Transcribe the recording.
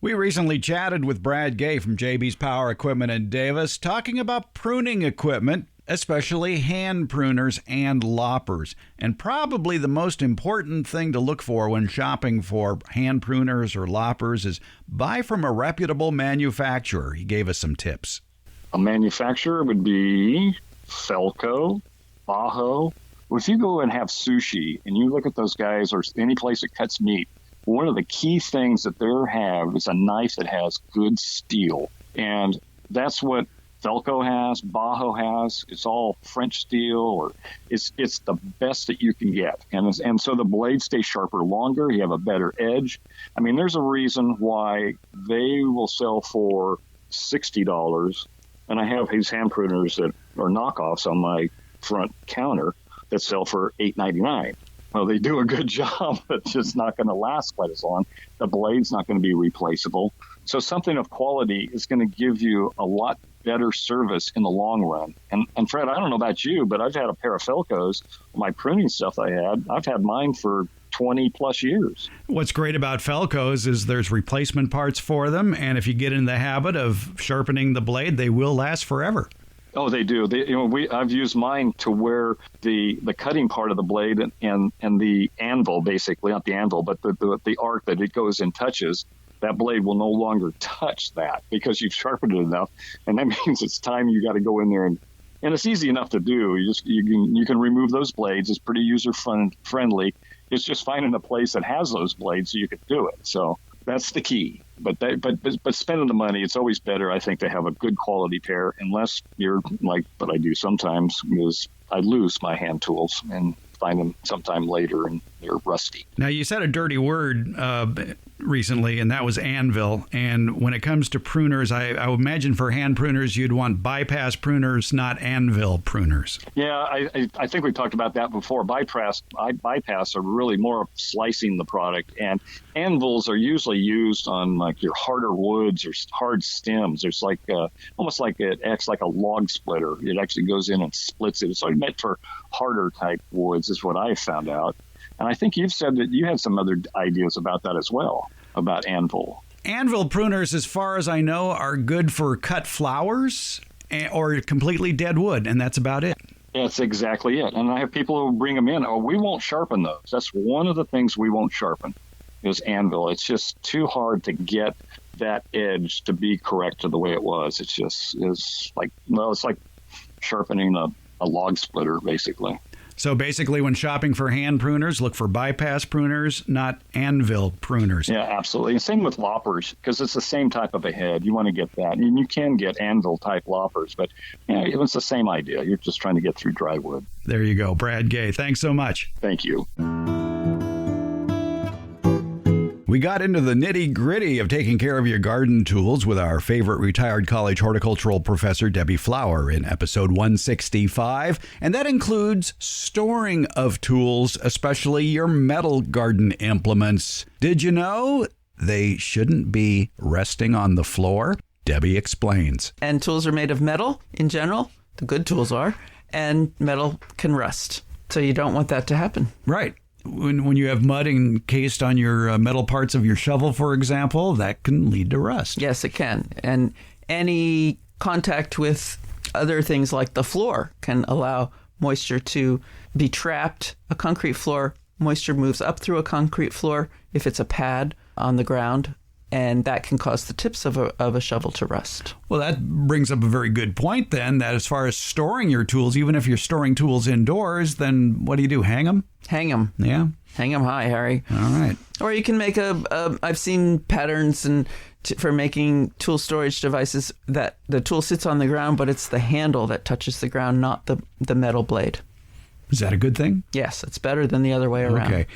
We recently chatted with Brad Gay from JB's Power Equipment in Davis, talking about pruning equipment, especially hand pruners and loppers. And probably the most important thing to look for when shopping for hand pruners or loppers is buy from a reputable manufacturer. He gave us some tips. A manufacturer would be Felco, Bajo. Well, if you go and have sushi and you look at those guys or any place that cuts meat, one of the key things that they have is a knife that has good steel. And that's what Felco has, Bajo has. It's all French steel, or it's the best that you can get. And so the blades stay sharper longer. You have a better edge. I mean, there's a reason why they will sell for $60. And I have these hand pruners that are knockoffs on my front counter that sell for $8.99. Well, they do a good job, but it's just not going to last quite as long. The blade's not going to be replaceable. So something of quality is going to give you a lot better service in the long run. And Fred, I don't know about you, but I've had a pair of Felcos, my pruning stuff I've had mine for 20 plus years. What's great about Felcos is there's replacement parts for them, and if you get in the habit of sharpening the blade, they will last forever. Oh, they do. I've used mine to where the cutting part of the blade and the anvil, basically, not the anvil, but the arc that it goes and touches, that blade will no longer touch that because you've sharpened it enough. And that means it's time you got to go in there and it's easy enough to do. You can remove those blades. It's pretty user friendly. It's just finding a place that has those blades so you can do it. So that's the key. But spending the money, it's always better, I think, to have a good quality pair, unless you're like what I do sometimes is I lose my hand tools and find them sometime later and they're rusty. Now, you said a dirty word recently, and that was Anvil. And when it comes to pruners, I would imagine for hand pruners, you'd want bypass pruners, not Anvil pruners. Yeah, I think we've talked about that before. Bypass are really more of slicing the product, and anvils are usually used on like your harder woods or hard stems. There's like almost like it acts like a log splitter. It actually goes in and splits it. It's like meant for harder type woods, is what I found out. And I think you've said that you had some other ideas about that as well, about Anvil. Anvil pruners, as far as I know, are good for cut flowers or completely dead wood, and that's about it. That's exactly it. And I have people who bring them in. Oh, we won't sharpen those. That's one of the things we won't sharpen is Anvil. It's just too hard to get that edge to be correct to the way it was. It's like sharpening a log splitter, basically. So basically, when shopping for hand pruners, look for bypass pruners, not Anvil pruners. Yeah, absolutely. And same with loppers, because it's the same type of a head. You want to get that. And you can get Anvil-type loppers, but it's the same idea. You're just trying to get through dry wood. There you go. Brad Gay, thanks so much. Thank you. We got into the nitty-gritty of taking care of your garden tools with our favorite retired college horticultural professor, Debbie Flower, in episode 165, and that includes storing of tools, especially your metal garden implements. Did you know they shouldn't be resting on the floor? Debbie explains. And tools are made of metal in general, the good tools are, and metal can rust. So you don't want that to happen. Right. When you have mud encased on your metal parts of your shovel, for example, that can lead to rust. Yes, it can. And any contact with other things like the floor can allow moisture to be trapped. A concrete floor, moisture moves up through a concrete floor if it's a pad on the ground, and that can cause the tips of a shovel to rust. Well, that brings up a very good point then, that as far as storing your tools, even if you're storing tools indoors, then what do? Hang them? Hang them. Yeah. Hang them high, Harry. All right. Or you can make I've seen patterns for making tool storage devices that the tool sits on the ground, but it's the handle that touches the ground, not the metal blade. Is that a good thing? Yes, it's better than the other way around. Okay.